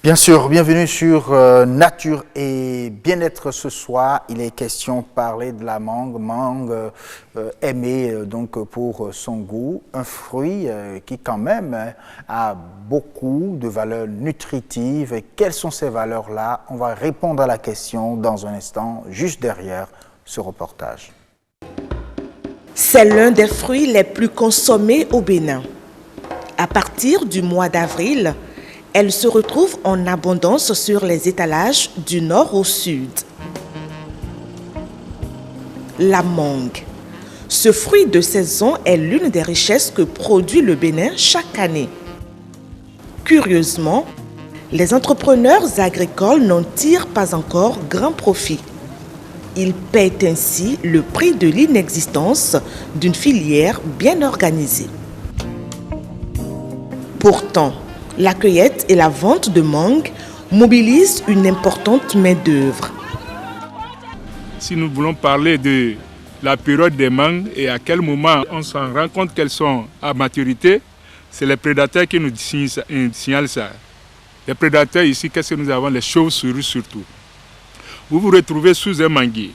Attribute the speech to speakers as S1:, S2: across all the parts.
S1: Bien sûr, bienvenue sur Nature et Bien-être ce soir. Il est question de parler de la mangue aimée donc pour son goût, un fruit qui quand même a beaucoup de valeurs nutritives. Et quelles sont ces valeurs-là? On va répondre à la question dans un instant, juste derrière ce reportage.
S2: C'est l'un des fruits les plus consommés au Bénin. À partir du mois d'avril, elle se retrouve en abondance sur les étalages du nord au sud. La mangue. Ce fruit de saison est l'une des richesses que produit le Bénin chaque année. Curieusement, les entrepreneurs agricoles n'en tirent pas encore grand profit. Ils paient ainsi le prix de l'inexistence d'une filière bien organisée. Pourtant, la cueillette et la vente de mangue mobilisent une importante main-d'œuvre.
S3: Si nous voulons parler de la période des mangues et à quel moment on s'en rend compte qu'elles sont à maturité, c'est les prédateurs qui nous signalent ça. Les prédateurs ici, qu'est-ce que nous avons? Les chauves-souris surtout. Vous vous retrouvez sous un manguier,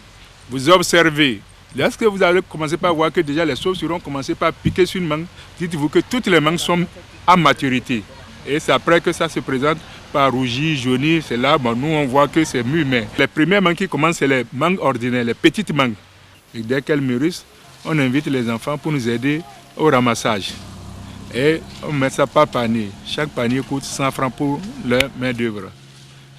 S3: vous observez. Lorsque vous allez commencer par voir que déjà les chauves-souris ont commencé par piquer sur une mangue, dites-vous que toutes les mangues sont à maturité. Et c'est après que ça se présente par rougir, jaunir. C'est là, nous on voit que c'est mûr. Mais les premières mangues qui commencent, c'est les mangues ordinaires, les petites mangues. Et dès qu'elles mûrissent, on invite les enfants pour nous aider au ramassage. Et on met ça par panier. Chaque panier coûte 100 francs pour leur main-d'œuvre.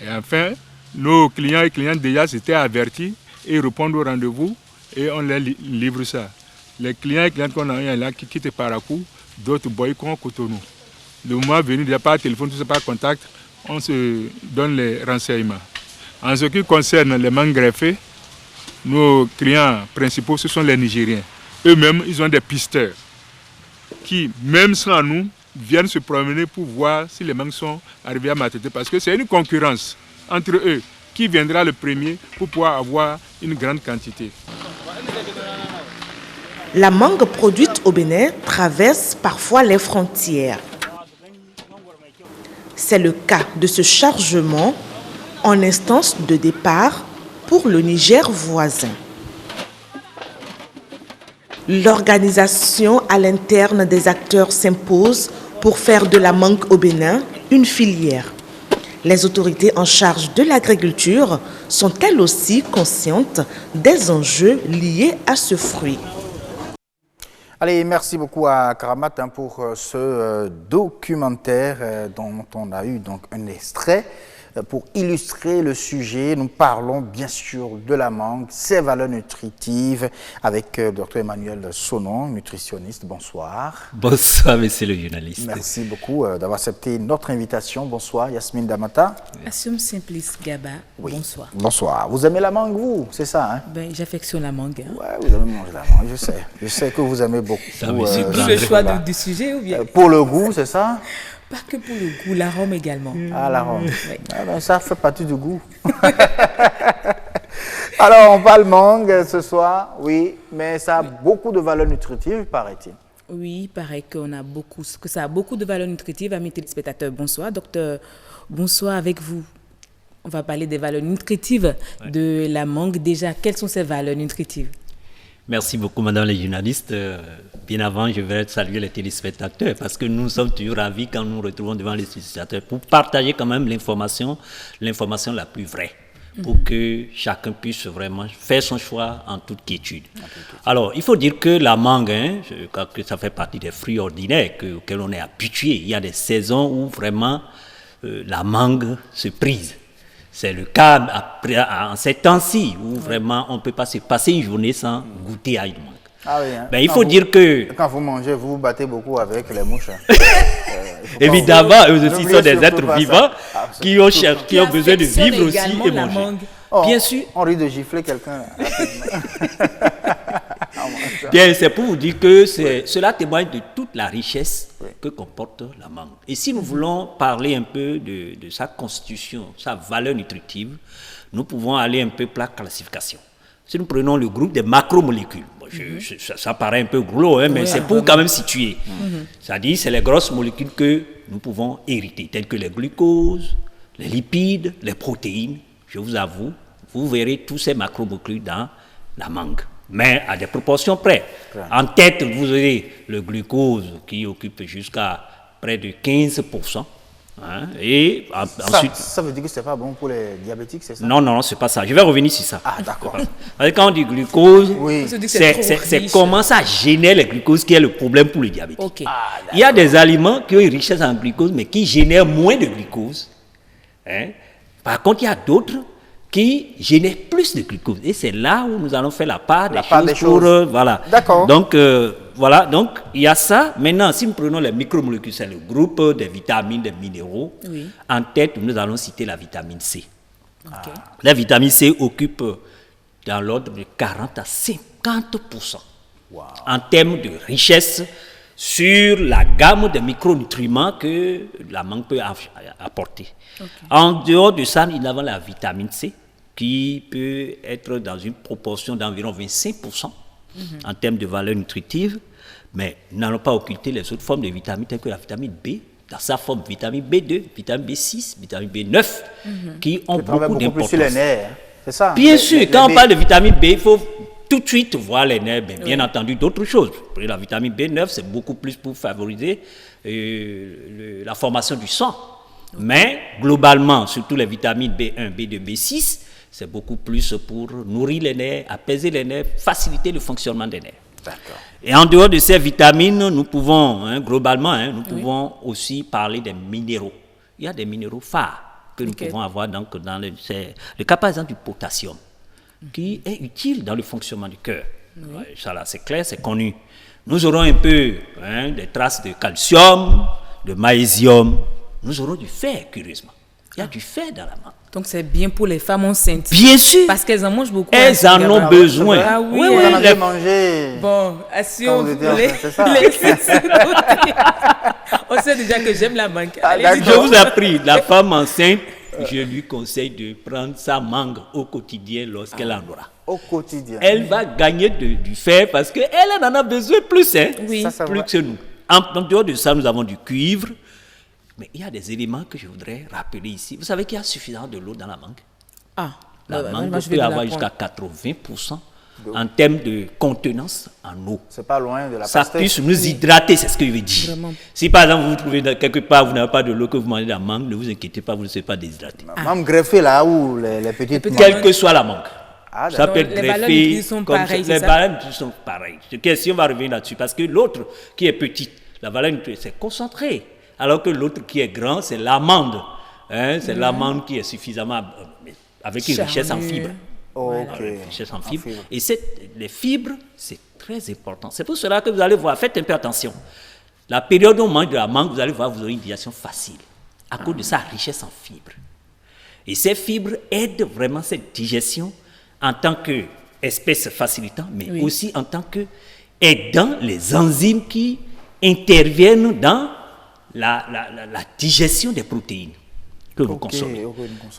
S3: Et enfin, nos clients et clientes déjà s'étaient avertis et répondent au rendez-vous et on leur livre ça. Les clients et clientes qu'on a eu là qui quittent Parakou, d'autres boycottent Cotonou. Le moment venu, déjà par téléphone, tout ça par contact, on se donne les renseignements. En ce qui concerne les mangues greffées, nos clients principaux, ce sont les Nigériens. Eux-mêmes, ils ont des pisteurs qui, même sans nous, viennent se promener pour voir si les mangues sont arrivées à maturité. Parce que c'est une concurrence entre eux. Qui viendra le premier pour pouvoir avoir une grande quantité.
S2: La mangue produite au Bénin traverse parfois les frontières. C'est le cas de ce chargement en instance de départ pour le Niger voisin. L'organisation à l'interne des acteurs s'impose pour faire de la mangue au Bénin une filière. Les autorités en charge de l'agriculture sont elles aussi conscientes des enjeux liés à ce fruit.
S1: Allez, merci beaucoup à Karamat pour ce documentaire dont on a eu donc un extrait. Pour illustrer le sujet, nous parlons bien sûr de la mangue, ses valeurs nutritives, avec le Dr Emmanuel Sonon, nutritionniste. Bonsoir.
S4: Bonsoir, monsieur le journaliste.
S1: Merci beaucoup d'avoir accepté notre invitation. Bonsoir, Yasmine Damata.
S5: Assum Simplice Gaba, oui. Bonsoir.
S1: Bonsoir. Vous aimez la mangue, vous? C'est ça, hein?
S5: Ben, j'affectionne la mangue. Hein.
S1: Oui, vous aimez manger la mangue, je sais. Je sais que vous aimez beaucoup.
S5: Le choix du sujet ou bien?
S1: Pour le goût, c'est ça?
S5: Pas que pour le goût, l'arôme également.
S1: Ah, l'arôme.
S5: Oui.
S1: Ah ben, ça fait partie du goût. Alors, on parle mangue ce soir, oui, mais ça a beaucoup de valeurs nutritives, paraît-il.
S5: Oui, il paraît que ça a beaucoup de valeurs nutritives. Amis téléspectateurs, bonsoir. Docteur, bonsoir avec vous. On va parler des valeurs nutritives de la mangue. Déjà, quelles sont ces valeurs nutritives?
S4: Merci beaucoup, madame la journaliste. Bien avant, je vais saluer les téléspectateurs parce que nous sommes toujours ravis quand nous nous retrouvons devant les téléspectateurs pour partager quand même l'information la plus vraie pour que chacun puisse vraiment faire son choix en toute quiétude. Alors, il faut dire que la mangue, que ça fait partie des fruits ordinaires auxquels on est habitué. Il y a des saisons où vraiment la mangue se prise. C'est le cas en ces temps-ci où vraiment on ne peut pas se passer une journée sans goûter à une mangue.
S1: Ah oui, hein.
S4: Ben, il faut dire que...
S1: Quand vous mangez, vous vous battez beaucoup avec les mouches.
S4: Évidemment, eux aussi sont des êtres vivants qui ont besoin de vivre aussi et manger.
S1: Oh,
S5: bien sûr.
S1: On risque de gifler quelqu'un.
S4: Bien, c'est pour vous dire que cela témoigne de toute la richesse que comporte la mangue. Et si nous voulons parler un peu de sa constitution, sa valeur nutritive, nous pouvons aller un peu par la classification. Si nous prenons le groupe des macromolécules, ça paraît un peu gros, hein, mais c'est pour quand même situer. C'est-à-dire c'est les grosses molécules que nous pouvons hériter, telles que les glucoses, les lipides, les protéines. Je vous avoue, vous verrez tous ces macromolécules dans la mangue, mais à des proportions près. En tête, vous avez le glucose qui occupe jusqu'à près de 15%. Hein, et ensuite,
S1: ça veut dire que ce n'est pas bon pour les diabétiques, c'est ça?
S4: Non, c'est pas ça. Je vais revenir sur ça.
S1: Ah, d'accord.
S4: Quand on dit glucose,
S1: oui.
S4: c'est comment ça génère le glucose qui est le problème pour les diabétiques.
S5: Okay.
S4: Il y a des aliments qui ont une richesse en glucose, mais qui génèrent moins de glucose. Hein. Par contre, il y a d'autres qui génèrent plus de glucose. Et c'est là où nous allons faire la part des choses. Voilà.
S1: D'accord.
S4: Donc, voilà. Donc, il y a ça. Maintenant, si nous prenons les micromolécules, c'est le groupe des vitamines, des minéraux. Oui. En tête, nous allons citer la vitamine C. Okay. La vitamine C occupe dans l'ordre de 40 à 50% en termes de richesse sur la gamme de micronutriments que la mangue peut apporter. Okay. En dehors de ça, nous avons la vitamine C qui peut être dans une proportion d'environ 25% en termes de valeur nutritive, mais nous n'allons pas occulter les autres formes de vitamines telles que la vitamine B, dans sa forme vitamine B2, vitamine B6, vitamine B9, qui ont beaucoup d'importance.
S1: Plus sur les nerfs, c'est ça?
S4: Bien sûr, quand on parle de vitamine B, il faut tout de suite voir les nerfs, mais bien entendu d'autres choses. La vitamine B9, c'est beaucoup plus pour favoriser la formation du sang. Mais globalement, surtout les vitamines B1, B2, B6, c'est beaucoup plus pour nourrir les nerfs, apaiser les nerfs, faciliter le fonctionnement des nerfs. D'accord. Et en dehors de ces vitamines, nous pouvons, globalement, nous pouvons aussi parler des minéraux. Il y a des minéraux phares que nous pouvons avoir donc, dans le cas par exemple du potassium, qui est utile dans le fonctionnement du cœur. Ouais, ça là, c'est clair, c'est connu. Nous aurons un peu des traces de calcium, de magnésium. Nous aurons du fer, curieusement. Il y a du fer dans la mangue.
S5: Donc c'est bien pour les femmes enceintes.
S4: Bien sûr.
S5: Parce qu'elles en mangent beaucoup.
S4: Elles en ont besoin.
S5: Ah oui,
S1: vous en avez mangé.
S5: Bon, assurons
S1: c'est ça.
S5: On sait déjà que j'aime la mangue.
S4: Je vous ai appris, la femme enceinte, je lui conseille de prendre sa mangue au quotidien lorsqu'elle en aura.
S1: Au quotidien.
S4: Elle va gagner du fer parce qu'elle en a besoin plus,
S5: oui.
S4: Ça, plus que nous. En dehors de ça, nous avons du cuivre. Mais il y a des éléments que je voudrais rappeler ici. Vous savez qu'il y a suffisamment de l'eau dans la mangue. La mangue peut avoir jusqu'à 80% en termes de contenance en eau.
S1: C'est pas loin de la
S4: ça
S1: pastèque.
S4: puisse nous hydrater, c'est ce que je veux dire. Vraiment. Si par exemple vous vous trouvez quelque part, vous n'avez pas de l'eau que vous mangez de la mangue, ne vous inquiétez pas, vous ne serez pas déshydraté.
S1: Même greffé là où les petites
S4: quelle que soit la mangue. Ça peut être
S5: les valeurs
S4: greffé.
S5: nutritives sont pareilles,
S4: les valeurs nutritives sont pareilles. Si on va revenir là-dessus, parce que l'autre qui est petite, la valeur nutritive, c'est concentré. Alors que l'autre qui est grand, c'est l'amande. C'est l'amande qui est suffisamment avec une richesse en fibres. Richesse en fibres. Et les fibres, c'est très important. C'est pour cela que vous allez voir, faites un peu attention. La période où on mange de la mangue, vous allez voir, vous aurez une digestion facile. À cause de sa richesse en fibres. Et ces fibres aident vraiment cette digestion en tant qu'espèce facilitant, mais aussi en tant que aidant les enzymes qui interviennent dans la digestion des protéines que vous consommez.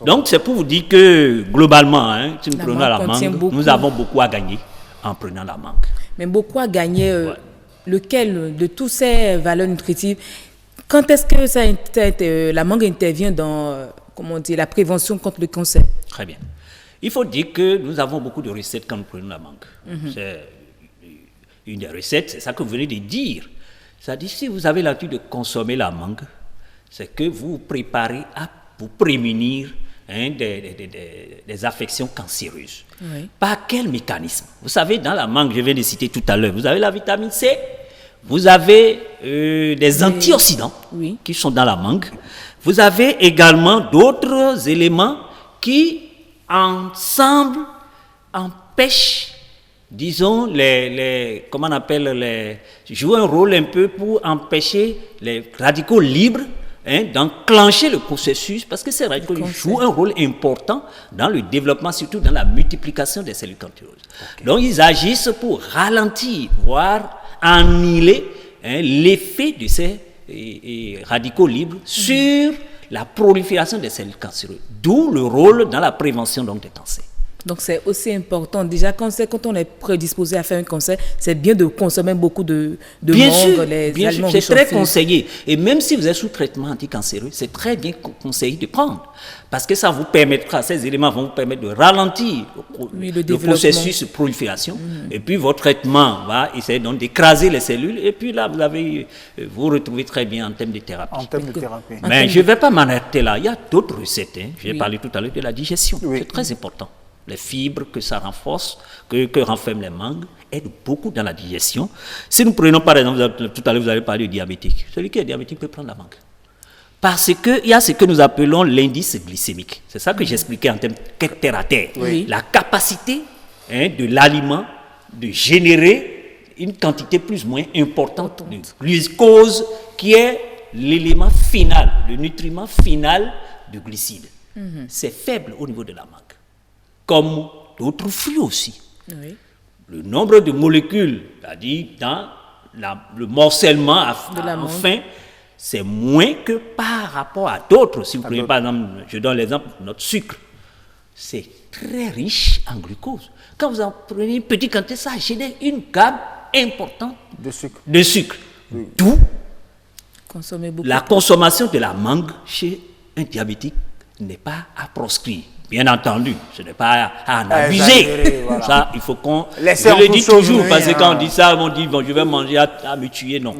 S4: Donc, c'est pour vous dire que, globalement, si nous prenons la mangue, nous avons beaucoup à gagner en prenant la mangue.
S5: Mais beaucoup à gagner, lequel de toutes ces valeurs nutritives, quand est-ce que la mangue intervient dans la prévention contre le cancer?
S4: Très bien. Il faut dire que nous avons beaucoup de recettes quand nous prenons la mangue. C'est une des recettes, c'est ça que vous venez de dire. C'est-à-dire, si vous avez l'habitude de consommer la mangue, c'est que vous vous préparez à vous prémunir des affections cancéreuses. Par quel mécanisme? Vous savez, dans la mangue, je viens de citer tout à l'heure, vous avez la vitamine C, vous avez des antioxydants qui sont dans la mangue, vous avez également d'autres éléments qui, ensemble, empêchent, disons, comment on appelle, jouent un rôle un peu pour empêcher les radicaux libres d'enclencher le processus, parce que ces radicaux jouent un rôle important dans le développement, surtout dans la multiplication des cellules cancéreuses. Donc, ils agissent pour ralentir, voire annihiler l'effet de ces radicaux libres sur la prolifération des cellules cancéreuses, d'où le rôle dans la prévention donc, des cancers.
S5: Donc c'est aussi important. Déjà, quand on est prédisposé à faire un cancer, c'est bien de consommer beaucoup de
S4: Bien
S5: mangue,
S4: sûr,
S5: les
S4: bien sûr,
S5: aliments
S4: c'est
S5: riches en
S4: très
S5: fibres.
S4: conseillé. Et même si vous êtes sous traitement anticancéreux, c'est très bien conseillé de prendre. Parce que ça vous permettra, ces éléments vont vous permettre de ralentir
S5: Oui,
S4: le
S5: développement.
S4: processus de prolifération. Et puis votre traitement va essayer donc d'écraser les cellules. Et puis là, vous retrouvez très bien en termes de thérapie.
S1: En termes de thérapie.
S4: Mais je ne vais pas m'arrêter là. Il y a d'autres recettes. Hein. J'ai
S5: Oui.
S4: parlé tout à l'heure de la digestion.
S1: Oui.
S4: C'est très important. Les fibres que ça renforce, que renferment les mangues, aident beaucoup dans la digestion. Si nous prenons par exemple, tout à l'heure vous avez parlé de diabétique. Celui qui est diabétique peut prendre la mangue. Parce qu'il y a ce que nous appelons l'indice glycémique. C'est ça que j'expliquais en termes terre à terre.
S5: Oui.
S4: La capacité de l'aliment de générer une quantité plus ou moins importante de glucose qui est l'élément final, le nutriment final du glucide. C'est faible au niveau de la mangue. Comme d'autres fruits aussi.
S5: Oui.
S4: Le nombre de molécules, c'est-à-dire dans le morcellement
S5: De la mangue.
S4: fin, c'est moins que par rapport à d'autres. Si vous prenez par exemple, je donne l'exemple de notre sucre, c'est très riche en glucose. Quand vous en prenez une petite quantité, ça génère une gamme importante
S1: De sucre.
S4: de sucre. D'où
S5: Consommer beaucoup.
S4: la consommation de la mangue chez un diabétique n'est pas à proscrire. Bien entendu, ce n'est pas à en abuser.
S1: Exagérer, voilà.
S4: Ça, il faut qu'on...
S1: Laissez
S4: Je
S1: en
S4: le
S1: toute
S4: dis
S1: chose
S4: toujours,
S1: nuire,
S4: parce que quand
S1: hein.
S4: on dit ça, on dit, bon, je vais manger à me tuer, non.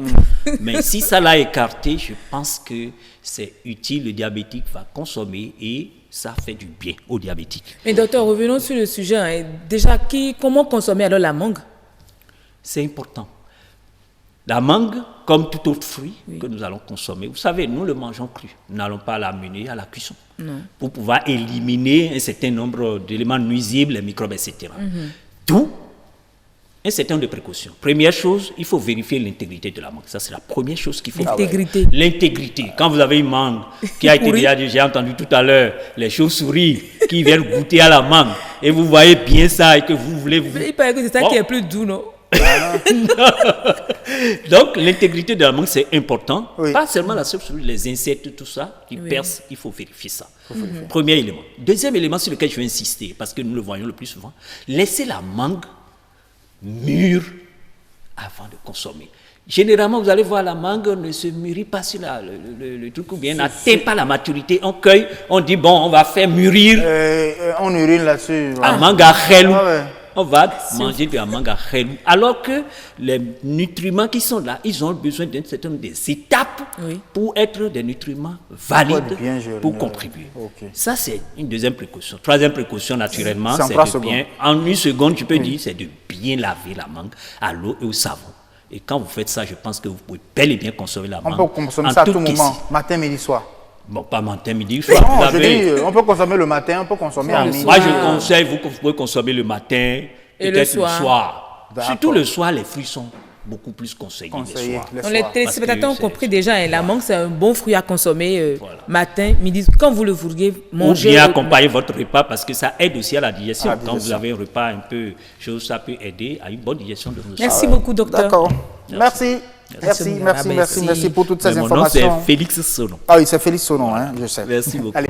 S4: Mais si ça l'a écarté, je pense que c'est utile, le diabétique va consommer et ça fait du bien au diabétique.
S5: Mais docteur, revenons sur le sujet. Hein. Déjà, comment consommer alors la mangue?
S4: C'est important. La mangue, comme tout autre fruit que nous allons consommer, vous savez, nous le mangeons cru. Nous n'allons pas l'amener à la cuisson pour pouvoir éliminer un certain nombre d'éléments nuisibles, les microbes, etc. D'où un certain nombre de précautions. Première chose, il faut vérifier l'intégrité de la mangue. Ça, c'est la première chose qu'il faut faire.
S5: L'intégrité.
S4: L'intégrité. Quand vous avez une mangue qui a été
S5: Oui.
S4: déjà, j'ai entendu tout à l'heure, les chauves-souris qui viennent goûter à la mangue, et vous voyez bien ça et que vous voulez...
S5: Il paraît que c'est ça
S4: Bon.
S5: qui est plus doux, non?
S4: Donc, l'intégrité de la mangue, c'est important.
S1: Oui.
S4: Pas seulement la chauve-souris, les insectes, tout ça, qui
S5: Oui.
S4: percent, il faut vérifier ça. Premier élément. Deuxième élément sur lequel je vais insister, parce que nous le voyons le plus souvent, laissez la mangue mûre avant de consommer. Généralement, vous allez voir, la mangue ne se mûrit pas sur le truc, ou bien n'atteint pas la maturité. On cueille, on dit, bon, on va faire mûrir
S1: On urine là-dessus.
S4: la mangue à khelou.
S1: Ah ouais.
S4: On va manger de la mangue à khelou. Alors que les nutriments qui sont là, ils ont besoin d'un certain nombre d'étapes
S5: Oui.
S4: pour être des nutriments valides
S1: Pour être bien gérés.
S4: pour contribuer.
S1: Ok.
S4: Ça, c'est une deuxième précaution. Troisième précaution, naturellement,
S1: C'est en
S4: c'est
S1: 3
S4: de
S1: secondes.
S4: bien, en une seconde, je peux dire, c'est de bien laver la mangue à l'eau et au savon. Et quand vous faites ça, je pense que vous pouvez bel et bien consommer la
S1: On
S4: mangue.
S1: peut consommer
S4: en
S1: ça à tout
S4: toute
S1: moment,
S4: quiescence.
S1: matin, midi, soir.
S4: Bon, pas matin, midi, soir.
S1: Non,
S4: Vous
S1: je
S4: avez-
S1: dis, on peut consommer le matin, on peut consommer à minuit.
S4: moi, je conseille, vous pouvez consommer le matin
S5: Et
S4: peut-être
S5: le soir.
S1: D'accord.
S4: Surtout le soir, les fruits sont beaucoup plus conseillés le
S1: Conseillé
S4: soir.
S1: le
S5: Donc, les
S1: soir.
S5: téléspectateurs ont
S4: c'est-
S5: compris déjà, hein, la mangue, c'est un bon fruit à consommer
S4: Voilà.
S5: matin, midi, quand vous le voudriez
S4: Ou
S5: manger.
S4: bien accompagner votre repas parce que ça aide aussi à la digestion.
S1: À la
S4: Quand vous
S1: digestion.
S4: avez un repas un peu chaud, ça peut aider à une bonne digestion de vos
S5: Merci beaucoup, docteur.
S1: D'accord. Merci. Merci, merci, merci, merci pour toutes ces
S4: Mais mon nom, c'est
S1: informations.
S4: Félix Sonon.
S1: Ah oui, c'est Félix Sonon, hein, je sais.
S4: Merci beaucoup.
S1: Allez.